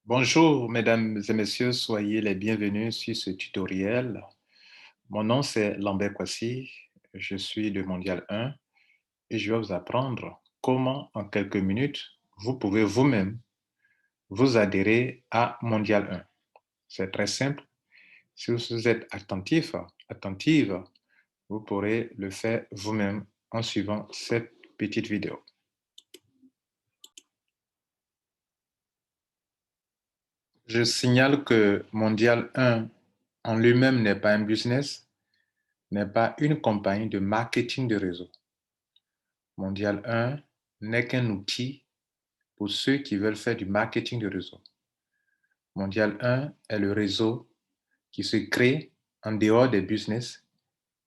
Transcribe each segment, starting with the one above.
Bonjour, mesdames et messieurs, soyez les bienvenus sur ce tutoriel. Mon nom, c'est Lambert Kwasi, je suis de Mondial 1 et je vais vous apprendre comment, en quelques minutes, vous pouvez vous-même vous adhérer à Mondial 1. C'est très simple. Si vous êtes attentif, attentive, vous pourrez le faire vous-même en suivant cette petite vidéo. Je signale que Mondial 1 en lui-même n'est pas un business, n'est pas une compagnie de marketing de réseau. Mondial 1 n'est qu'un outil pour ceux qui veulent faire du marketing de réseau. Mondial 1 est le réseau qui se crée en dehors des business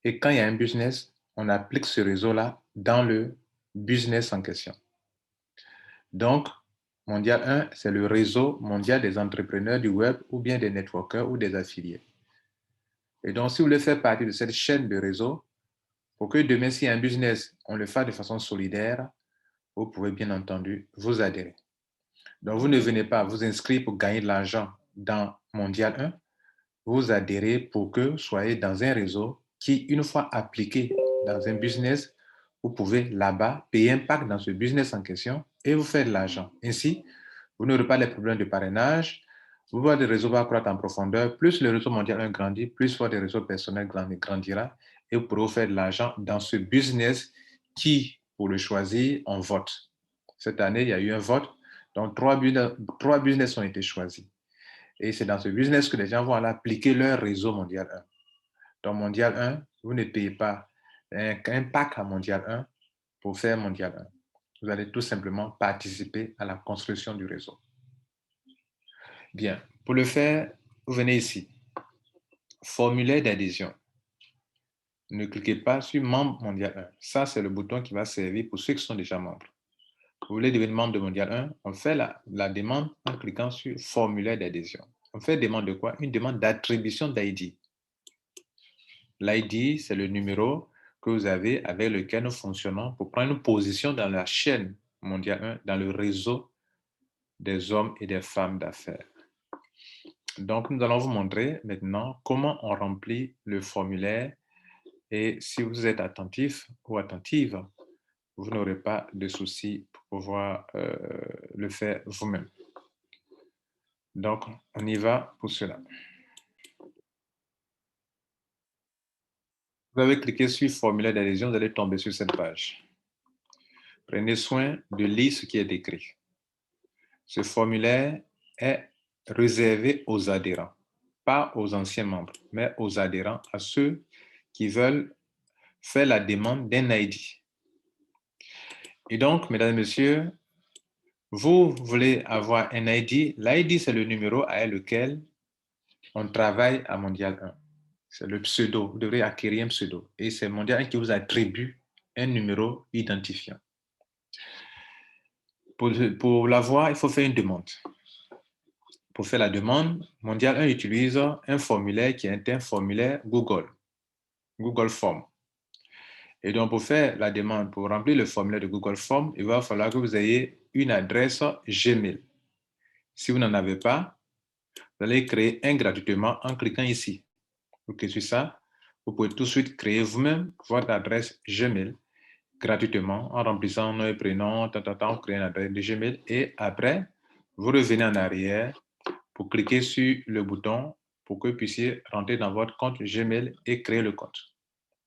et quand il y a un business, on applique ce réseau-là dans le business en question. Donc, Mondial 1, c'est le réseau mondial des entrepreneurs du web ou bien des networkers ou des affiliés. Et donc, si vous voulez faire partie de cette chaîne de réseau, pour que demain, s'il y a un business, on le fasse de façon solidaire, vous pouvez bien entendu vous adhérer. Donc, vous ne venez pas vous inscrire pour gagner de l'argent dans Mondial 1, vous adhérez pour que vous soyez dans un réseau qui, une fois appliqué dans un business, vous pouvez là-bas payer un pack dans ce business en question et vous faire de l'argent. Ainsi, vous n'aurez pas les problèmes de parrainage, votre réseau va croître en profondeur, plus le réseau mondial 1 grandit, plus votre réseau personnel grandira et vous pourrez vous faire de l'argent dans ce business qui, pour le choisir, on vote. Cette année, il y a eu un vote, donc trois business ont été choisis. Et c'est dans ce business que les gens vont aller appliquer leur réseau mondial 1. Donc, mondial 1, vous ne payez pas un pack à mondial 1 pour faire mondial 1. Vous allez tout simplement participer à la construction du réseau. Bien, pour le faire, vous venez ici. Formulaire d'adhésion. Ne cliquez pas sur membre mondial 1. Ça, c'est le bouton qui va servir pour ceux qui sont déjà membres. Vous voulez devenir membre de mondial 1, on fait la demande en cliquant sur formulaire d'adhésion. On fait demande de quoi? Une demande d'attribution d'ID. L'ID, c'est le numéro que vous avez avec lequel nous fonctionnons pour prendre une position dans la chaîne mondiale 1, dans le réseau des hommes et des femmes d'affaires. Donc, nous allons vous montrer maintenant comment on remplit le formulaire et si vous êtes attentif ou attentive, vous n'aurez pas de soucis pour pouvoir le faire vous-même. Donc, on y va pour cela. Vous avez cliqué sur formulaire d'adhésion, vous allez tomber sur cette page. Prenez soin de lire ce qui est écrit. Ce formulaire est réservé aux adhérents, pas aux anciens membres, mais aux adhérents, à ceux qui veulent faire la demande d'un ID. Et donc, mesdames et messieurs, vous voulez avoir un ID. L'ID, c'est le numéro avec lequel on travaille à Mondial 1. C'est le pseudo. Vous devrez acquérir un pseudo. Et c'est Mondial 1 qui vous attribue un numéro identifiant. Pour l'avoir, il faut faire une demande. Pour faire la demande, Mondial 1 utilise un formulaire qui est un formulaire Google Form. Et donc, pour faire la demande, pour remplir le formulaire de Google Form, il va falloir que vous ayez une adresse Gmail. Si vous n'en avez pas, vous allez créer un gratuitement en cliquant ici. Vous cliquez sur ça, vous pouvez tout de suite créer vous-même votre adresse Gmail gratuitement en remplissant nom et prénom, vous créez une adresse de Gmail et après, vous revenez en arrière pour cliquer sur le bouton pour que vous puissiez rentrer dans votre compte Gmail et créer le compte.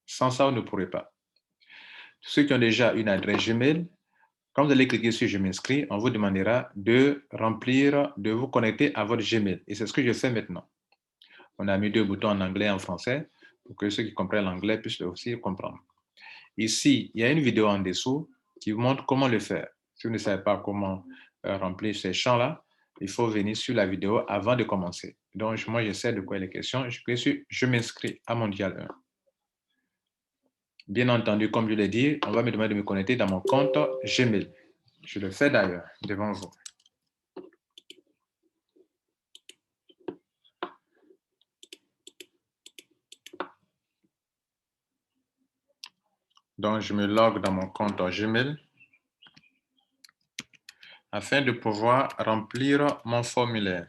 Sans ça, vous ne pourrez pas. Ceux qui ont déjà une adresse Gmail, quand vous allez cliquer sur « Je m'inscris », on vous demandera de remplir, de vous connecter à votre Gmail. Et c'est ce que je fais maintenant. On a mis deux boutons en anglais et en français pour que ceux qui comprennent l'anglais puissent aussi comprendre. Ici, il y a une vidéo en dessous qui vous montre comment le faire. Si vous ne savez pas comment remplir ces champs-là, il faut venir sur la vidéo avant de commencer. Donc, moi, j'essaie de quoi les questions. Je clique sur « Je m'inscris à Mondial 1 ». Bien entendu, comme je l'ai dit, on va me demander de me connecter dans mon compte Gmail. Je le fais d'ailleurs devant vous. Donc, je me log dans mon compte Gmail. afin de pouvoir remplir mon formulaire.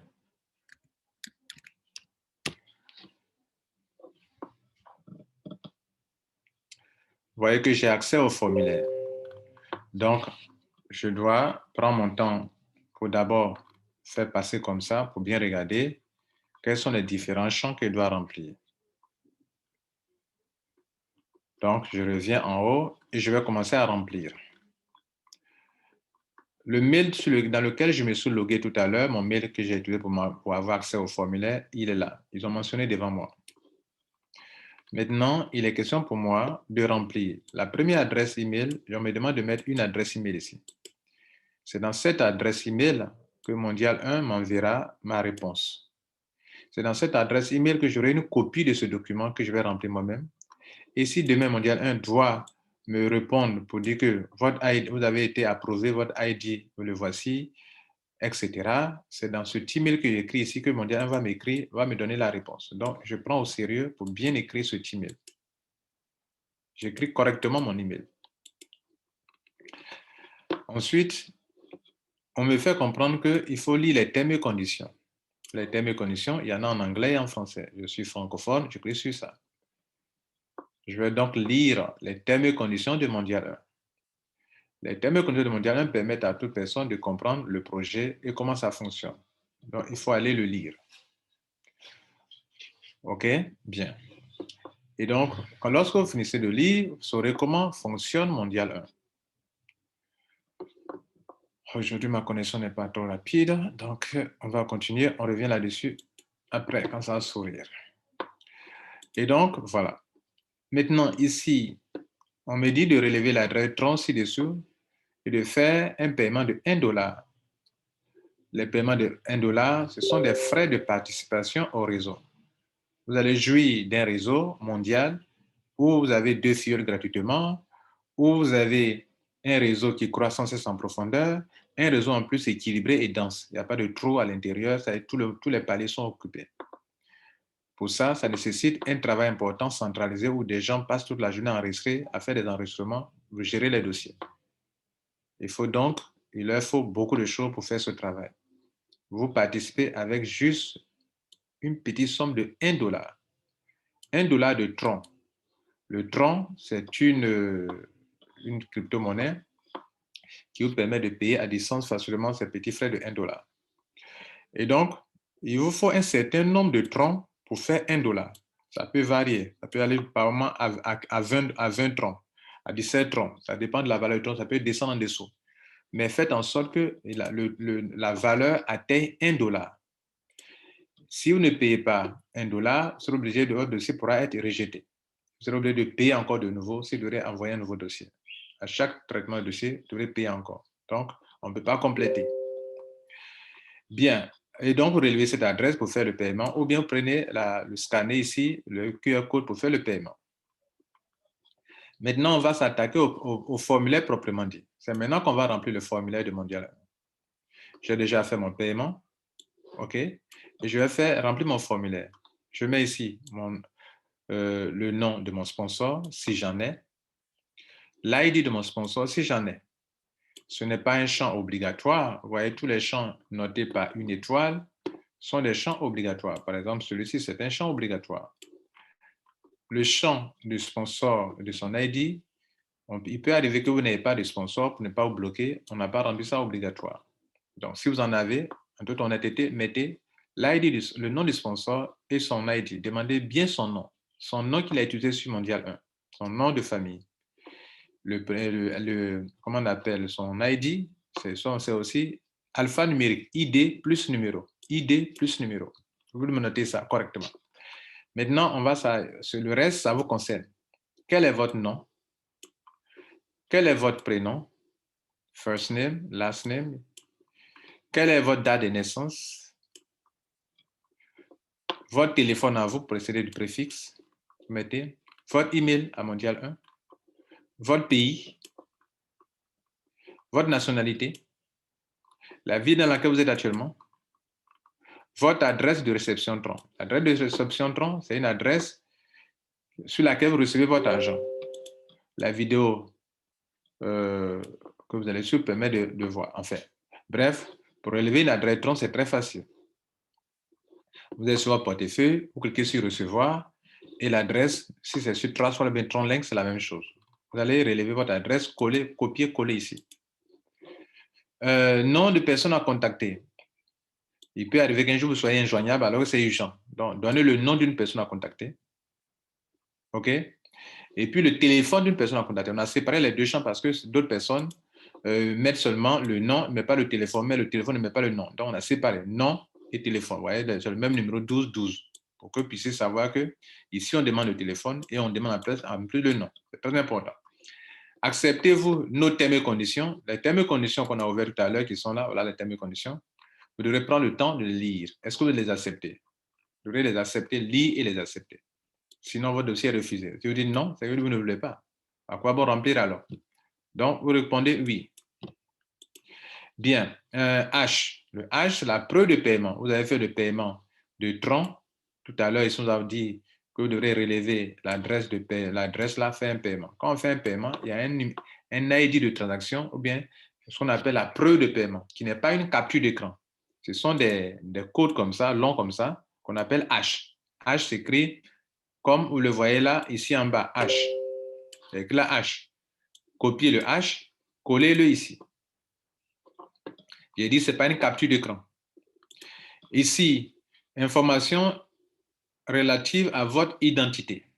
Vous voyez que j'ai accès au formulaire. Donc, je dois prendre mon temps pour d'abord faire passer comme ça pour bien regarder quels sont les différents champs que je dois remplir. Donc, je reviens en haut et je vais commencer à remplir. Le mail dans lequel je me suis logué tout à l'heure, mon mail que j'ai utilisé pour avoir accès au formulaire, il est là. Ils ont mentionné devant moi. Maintenant, il est question pour moi de remplir. La première adresse email, je me demande de mettre une adresse email ici. C'est dans cette adresse email que Mondial 1 m'enverra ma réponse. C'est dans cette adresse email que j'aurai une copie de ce document que je vais remplir moi-même. Et si demain Mondial 1 doit me répondre pour dire que votre ID, vous avez été approuvé, votre ID, vous le voici, etc. C'est dans ce email que j'écris ici que Mondial 1 va m'écrire, va me donner la réponse. Donc, je prends au sérieux pour bien écrire ce email. J'écris correctement mon email. Ensuite, on me fait comprendre qu'il faut lire les termes et conditions. Les termes et conditions, il y en a en anglais et en français. Je suis francophone, j'écris sur ça. Je vais donc lire les termes et conditions de Mondial 1. Les termes et conditions de Mondial 1 permettent à toute personne de comprendre le projet et comment ça fonctionne. Donc, il faut aller le lire. OK? Bien. Et donc, lorsque vous finissez de lire, vous saurez comment fonctionne Mondial 1. Aujourd'hui, ma connexion n'est pas trop rapide, donc on va continuer. On revient là-dessus après, quand ça va sourire. Et donc, voilà. Maintenant, ici, on me dit de relever l'adresse Tron ci-dessous et de faire un paiement de $1. Les paiements de $1, ce sont des frais de participation au réseau. Vous allez jouir d'un réseau mondial où vous avez 2 fioles gratuitement, où vous avez un réseau qui croît sans cesse en profondeur, un réseau en plus équilibré et dense. Il n'y a pas de trou à l'intérieur, tous les paliers sont occupés. Pour ça, ça nécessite un travail important centralisé où des gens passent toute la journée enregistrés à faire des enregistrements, pour gérer les dossiers. Il leur faut beaucoup de choses pour faire ce travail. Vous participez avec juste une petite somme de $1. $1 de Tron. Le Tron, c'est une crypto-monnaie qui vous permet de payer à distance facilement ces petits frais de $1. Et donc, il vous faut un certain nombre de troncs pour faire $1. Ça peut varier. Ça peut aller par moment à 20 troncs, à 17 troncs. Ça dépend de la valeur du tronc. Ça peut descendre en dessous. Mais faites en sorte que la valeur atteigne $1. Si vous ne payez pas $1, vous serez obligé de votre dossier pourra être rejeté. Vous serez obligé de payer encore de nouveau si vous devez envoyer un nouveau dossier. À chaque traitement de dossier, vous devrez payer encore. Donc, on ne peut pas compléter. Bien. Et donc, vous relevez cette adresse pour faire le paiement ou bien vous prenez le scanner ici, le QR code pour faire le paiement. Maintenant, on va s'attaquer au formulaire proprement dit. C'est maintenant qu'on va remplir le formulaire de Mondial 1. J'ai déjà fait mon paiement. OK? Et je vais remplir mon formulaire. Je mets ici le nom de mon sponsor, si j'en ai. L'ID de mon sponsor, si j'en ai. Ce n'est pas un champ obligatoire. Vous voyez, tous les champs notés par une étoile sont des champs obligatoires. Par exemple, celui-ci, c'est un champ obligatoire. Le champ du sponsor de son ID, il peut arriver que vous n'ayez pas de sponsor pour ne pas vous bloquer. On n'a pas rendu ça obligatoire. Donc, si vous en avez, en toute honnêteté, mettez l'ID, le nom du sponsor et son ID. Demandez bien son nom qu'il a utilisé sur Mondial 1, son nom de famille. Comment on appelle son ID, c'est aussi alphanumérique, ID plus numéro. ID plus numéro. Vous me notez ça correctement. Maintenant, le reste, ça vous concerne. Quel est votre nom? Quel est votre prénom? First name, last name. Quelle est votre date de naissance? Votre téléphone à vous, précédé du préfixe. Mettez. Votre email à Mondial 1. Votre pays. Votre nationalité. La ville dans laquelle vous êtes actuellement. Votre adresse de réception Tron. L'adresse de réception Tron, c'est une adresse sur laquelle vous recevez votre argent. La vidéo que vous allez suivre permet de voir. En fait, Bref, pour relever une adresse Tron, c'est très facile. Vous allez sur votre portefeuille, vous cliquez sur recevoir et l'adresse, si c'est sur Trace ou bien TronLink, c'est la même chose. Vous allez relever votre adresse, copier, coller ici. Nom de personne à contacter. Il peut arriver qu'un jour vous soyez injoignable alors que c'est urgent. Donc, donnez le nom d'une personne à contacter. OK? Et puis le téléphone d'une personne à contacter. On a séparé les deux champs parce que d'autres personnes mettent seulement le nom, mais pas le téléphone, mais le téléphone ne met pas le nom. Donc, on a séparé nom et téléphone. Vous voyez, c'est le même numéro 1212 pour que vous puissiez savoir que ici, on demande le téléphone et on demande en plus le nom. C'est très important. Acceptez-vous nos termes et conditions. Les termes et conditions qu'on a ouverts tout à l'heure qui sont là, voilà les termes et conditions. Vous devrez prendre le temps de les lire. Est-ce que vous les acceptez? Vous devrez les accepter, lire et les accepter. Sinon, votre dossier est refusé. Si vous dites non, c'est que vous ne voulez pas. À quoi bon remplir alors? Donc, vous répondez oui. Bien. H. Le H, c'est la preuve de paiement. Vous avez fait le paiement de Tron. Tout à l'heure, ils nous ont dit que vous devrez relever l'adresse de paiement. L'adresse là fait un paiement. Quand on fait un paiement, il y a un ID de transaction ou bien ce qu'on appelle la preuve de paiement, qui n'est pas une capture d'écran. Ce sont des codes comme ça, longs comme ça, qu'on appelle H. H s'écrit comme vous le voyez là, ici en bas, H. Avec la H. Copiez le H, collez-le ici. J'ai dit, ce n'est pas une capture d'écran. Ici, information relative à votre identité.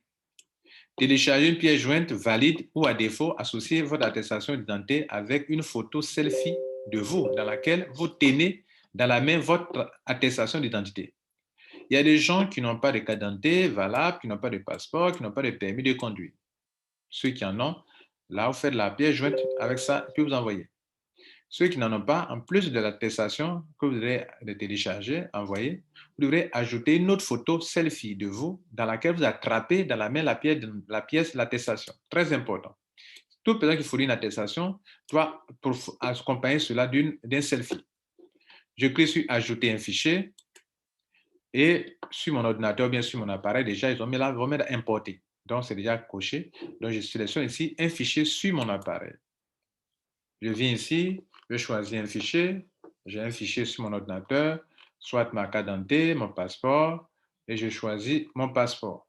Téléchargez une pièce jointe valide ou à défaut, associez votre attestation d'identité avec une photo selfie de vous dans laquelle vous tenez dans la main votre attestation d'identité. Il y a des gens qui n'ont pas de carte d'identité valable, qui n'ont pas de passeport, qui n'ont pas de permis de conduire. Ceux qui en ont, là, vous faites la pièce jointe avec ça, puis vous envoyez. Ceux qui n'en ont pas, en plus de l'attestation que vous devrez télécharger, envoyer, vous devrez ajouter une autre photo selfie de vous dans laquelle vous attrapez dans la main la pièce, l'attestation. Très important. Toute personne qui fournit une attestation doit accompagner cela d'un selfie. Je clique sur ajouter un fichier et sur mon ordinateur, bien sur mon appareil, déjà, ils ont mis là, ils vont mettre importer. Donc, c'est déjà coché. Donc, je sélectionne ici un fichier sur mon appareil. Je viens ici, je choisis un fichier. J'ai un fichier sur mon ordinateur, soit ma carte d'identité, mon passeport, et je choisis mon passeport.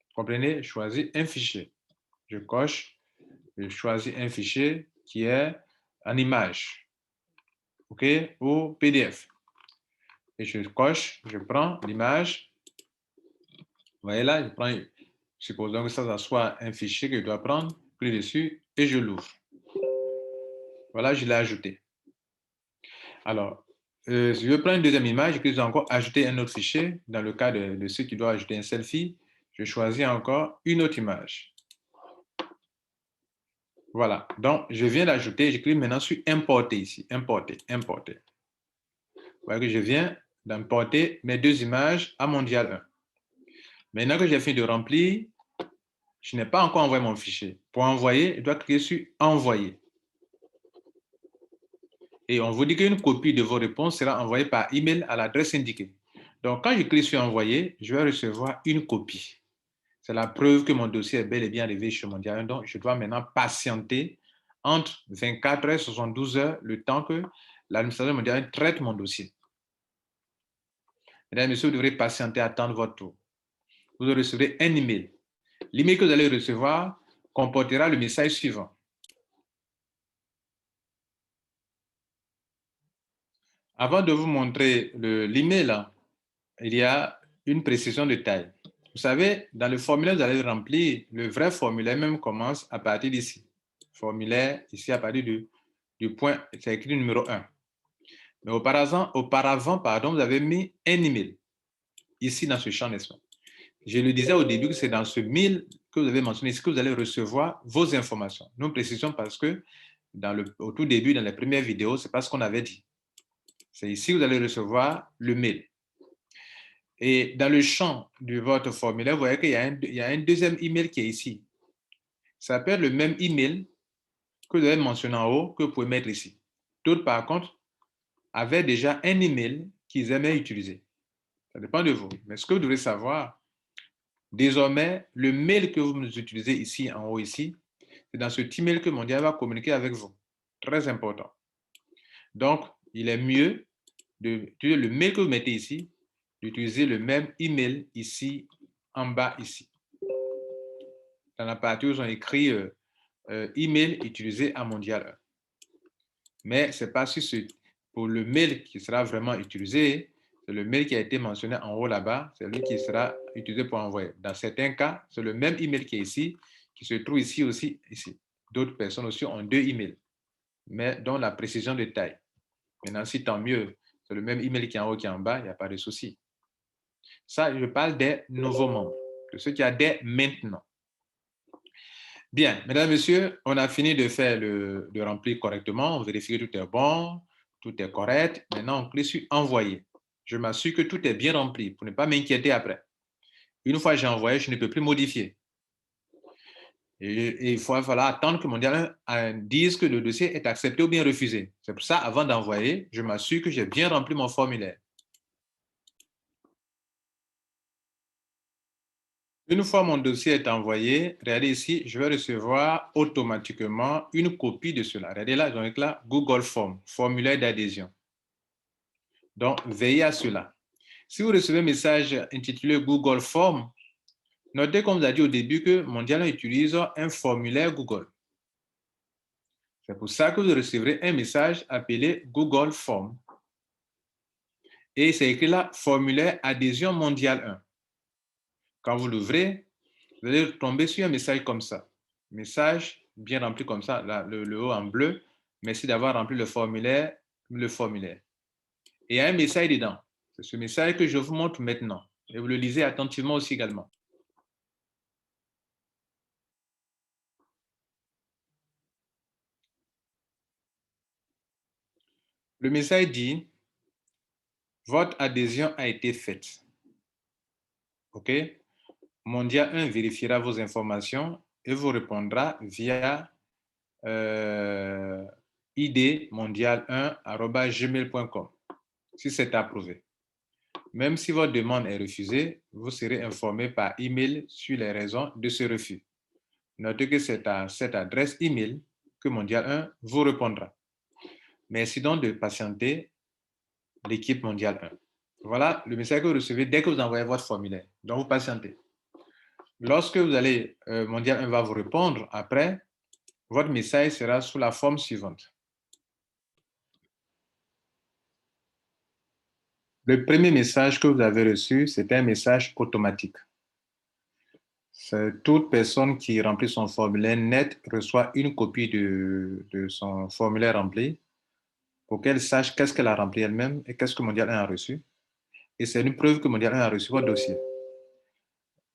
Vous comprenez? Je choisis un fichier. Je coche, je choisis un fichier qui est en image, OK, ou PDF. Et je coche, je prends l'image. Vous voyez là, je prends, supposons que ça soit un fichier que je dois prendre, je clique dessus et je l'ouvre. Voilà, je l'ai ajouté. Alors, je vais prendre une deuxième image, je clique encore ajouter un autre fichier. Dans le cas de ceux qui doivent ajouter un selfie, je choisis encore une autre image. Voilà, donc je viens d'ajouter, je clique maintenant sur importer ici, importer, importer. Vous voyez que je viens d'importer mes deux images à Mondial 1. Maintenant que j'ai fini de remplir, je n'ai pas encore envoyé mon fichier. Pour envoyer, je dois cliquer sur envoyer. Et on vous dit qu'une copie de vos réponses sera envoyée par email à l'adresse indiquée. Donc, quand je clique sur envoyer, je vais recevoir une copie. C'est la preuve que mon dossier est bel et bien arrivé chez Mondial 1. Donc, je dois maintenant patienter entre 24 heures et 72 heures le temps que l'administration Mondial 1 traite mon dossier. Mesdames et messieurs, vous devrez patienter, attendre votre tour. Vous recevrez un email. L'email que vous allez recevoir comportera le message suivant. Avant de vous montrer l'email, il y a une précision de taille. Vous savez, dans le formulaire que vous allez remplir, le vrai formulaire même commence à partir d'ici. Formulaire ici à partir du point, c'est écrit numéro 1. Mais auparavant, vous avez mis un email ici dans ce champ, n'est-ce pas? Je le disais au début que c'est dans ce mail que vous avez mentionné ici que vous allez recevoir vos informations. Nous précisons parce que au tout début, dans les premières vidéos, ce n'est pas ce qu'on avait dit. C'est ici que vous allez recevoir le mail. Et dans le champ de votre formulaire, vous voyez qu'il y a un deuxième email qui est ici. Ça peut être le même email que vous avez mentionné en haut que vous pouvez mettre ici. D'autres, par contre, avaient déjà un email qu'ils aimaient utiliser. Ça dépend de vous. Mais ce que vous devez savoir, désormais, le mail que vous utilisez ici, en haut ici, c'est dans cet email que Mondial va communiquer avec vous. Très important. Donc, il est mieux d'utiliser le mail que vous mettez ici, d'utiliser le même email ici, en bas, ici. Dans la partie où ils ont écrit email utilisé à Mondial 1. Mais ce n'est pas pour le mail qui sera vraiment utilisé, c'est le mail qui a été mentionné en haut là-bas, c'est lui qui sera utilisé pour envoyer. Dans certains cas, c'est le même email qui est ici, qui se trouve ici aussi, ici. D'autres personnes aussi ont 2 emails, mais dont la précision de taille. Maintenant, si tant mieux, c'est le même email qui est en haut qui est en bas, il n'y a pas de souci. Ça, je parle des nouveaux membres, de ceux qui ont dès maintenant. Bien, mesdames, messieurs, on a fini de remplir correctement. On vérifie que tout est bon, tout est correct. Maintenant, on clique sur envoyer. Je m'assure que tout est bien rempli pour ne pas m'inquiéter après. Une fois que j'ai envoyé, je ne peux plus modifier. Et il va falloir attendre que Mondial 1 dise que le dossier est accepté ou bien refusé. C'est pour ça, avant d'envoyer, je m'assure que j'ai bien rempli mon formulaire. Une fois mon dossier est envoyé, regardez ici, je vais recevoir automatiquement une copie de cela. Regardez là, donc là, Google Form, formulaire d'adhésion. Donc, veillez à cela. Si vous recevez un message intitulé Google Form, notez, comme vous a dit au début, que Mondial utilise un formulaire Google. C'est pour ça que vous recevrez un message appelé Google Form. Et c'est écrit là, formulaire adhésion Mondial 1. Quand vous l'ouvrez, vous allez tomber sur un message comme ça. Message bien rempli comme ça, là, le haut en bleu. Merci d'avoir rempli le formulaire. Et il y a un message dedans. C'est ce message que je vous montre maintenant. Et vous le lisez attentivement aussi également. Le message dit, votre adhésion a été faite. OK? Mondial 1 vérifiera vos informations et vous répondra via idmondial1@gmail.com si c'est approuvé. Même si votre demande est refusée, vous serez informé par email sur les raisons de ce refus. Notez que c'est à cette adresse email que Mondial 1 vous répondra. Merci donc de patienter, l'équipe Mondial 1. Voilà le message que vous recevez dès que vous envoyez votre formulaire. Donc, vous patientez. Lorsque vous allez, Mondial 1 va vous répondre après, votre message sera sous la forme suivante. Le premier message que vous avez reçu, c'est un message automatique. Toute personne qui remplit son formulaire net reçoit une copie de son formulaire rempli pour qu'elle sache qu'est-ce qu'elle a rempli elle-même et qu'est-ce que Mondial 1 a reçu. Et c'est une preuve que Mondial 1 a reçu votre dossier.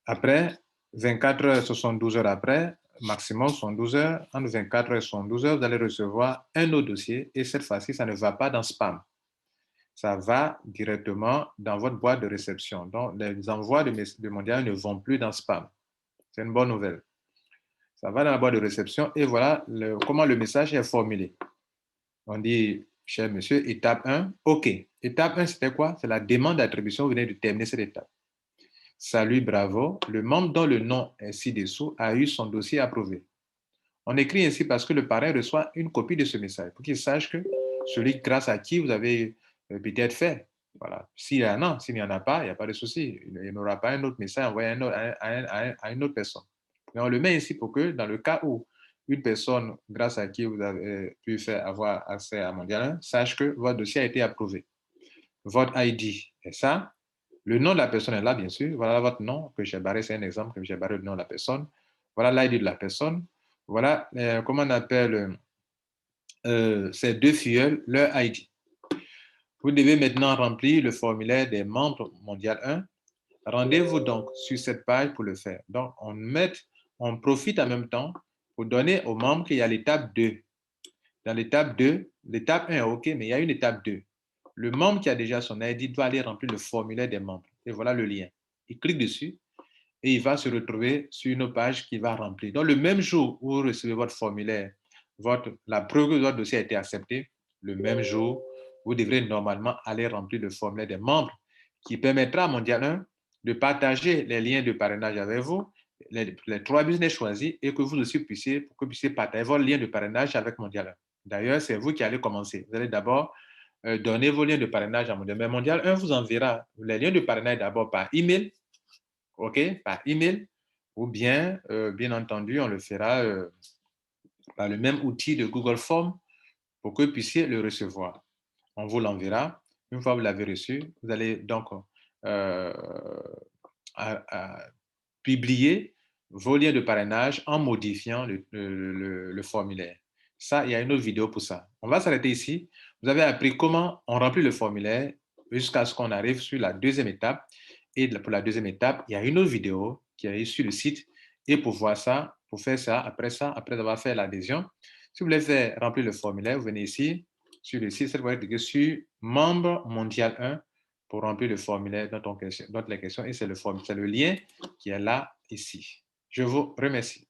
Après, 24 heures, 72 heures après, maximum 72 heures, entre 24 heures et 72 heures, vous allez recevoir un autre dossier et cette fois-ci, ça ne va pas dans spam. Ça va directement dans votre boîte de réception. Donc, les envois de Mondial ne vont plus dans spam. C'est une bonne nouvelle. Ça va dans la boîte de réception et voilà comment le message est formulé. On dit, cher monsieur, étape 1, OK. Étape 1, c'était quoi? C'est la demande d'attribution. Vous venez de terminer cette étape. Salut, bravo. Le membre dont le nom est ci-dessous a eu son dossier approuvé. On écrit ainsi parce que le parrain reçoit une copie de ce message pour qu'il sache que celui grâce à qui vous avez peut-être fait. Voilà. S'il y en a pas, il n'y a pas de souci. Il n'y aura pas un autre message envoyé à une autre personne. Mais on le met ici pour que, dans le cas où une personne, grâce à qui vous avez pu faire avoir accès à Mondial 1, sache que votre dossier a été approuvé. Votre ID est ça. Le nom de la personne est là, bien sûr. Voilà votre nom que j'ai barré. C'est un exemple que j'ai barré le nom de la personne. Voilà l'ID de la personne. Voilà, comment on appelle ces deux filleuls, leur ID. Vous devez maintenant remplir le formulaire des membres Mondial 1. Rendez-vous donc sur cette page pour le faire. Donc, on profite en même temps pour donner aux membres qu'il y a l'étape 2. Dans l'étape 2, l'étape 1 est OK, mais il y a une étape 2. Le membre qui a déjà son ID doit aller remplir le formulaire des membres. Et voilà le lien. Il clique dessus et il va se retrouver sur une page qu'il va remplir. Donc, le même jour où vous recevez votre formulaire, la preuve que votre dossier a été accepté, le même jour, vous devrez normalement aller remplir le formulaire des membres qui permettra à Mondial 1 de partager les liens de parrainage avec vous, les 3 business choisis et que vous aussi puissiez partager votre lien de parrainage avec Mondial 1. D'ailleurs, c'est vous qui allez commencer. Vous allez d'abord donner vos liens de parrainage à Mondial. Mais Mondial 1 vous enverra les liens de parrainage d'abord par email, OK, par email, ou bien, bien entendu, on le fera par le même outil de Google Form pour que vous puissiez le recevoir. On vous l'enverra. Une fois que vous l'avez reçu, vous allez donc euh, publier vos liens de parrainage en modifiant le formulaire. Ça, il y a une autre vidéo pour ça. On va s'arrêter ici. Vous avez appris comment on remplit le formulaire jusqu'à ce qu'on arrive sur la deuxième étape. Et pour la deuxième étape, il y a une autre vidéo qui est sur le site. Et pour voir ça, pour faire ça, après avoir fait l'adhésion, si vous voulez faire remplir le formulaire, vous venez ici sur le site, cette fois cliquez sur membre mondial 1 pour remplir le formulaire dont les questions. Et c'est le lien qui est là, ici. Je vous remercie.